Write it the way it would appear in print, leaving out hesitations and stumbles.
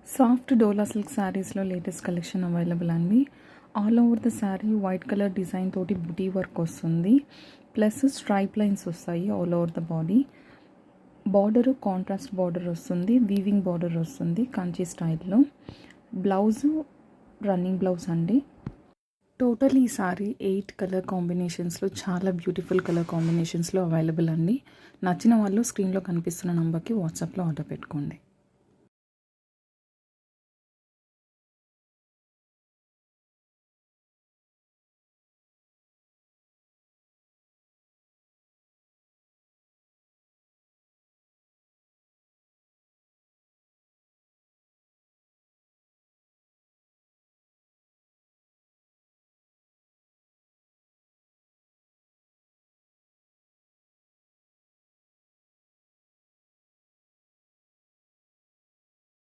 Soft డోలా silk శారీస్లో latest collection available అండి. All over the sari white colour design తోటి బుటీ work వస్తుంది. ప్లస్ స్ట్రైప్ లైన్స్ వస్తాయి all over the body. Border contrast border వస్తుంది, weaving border వస్తుంది కంచి స్టైల్లో. బ్లౌజు రన్నింగ్ బ్లౌజ్ అండి. టోటల్ ఈ సారీ 8 కలర్ కాంబినేషన్స్లో చాలా బ్యూటిఫుల్ కలర్ కాంబినేషన్స్లో అవైలబుల్ అండి. నచ్చిన వాళ్ళు స్క్రీన్లో కనిపిస్తున్న నంబర్కి వాట్సాప్లో ఆర్డర్ పెట్టుకోండి.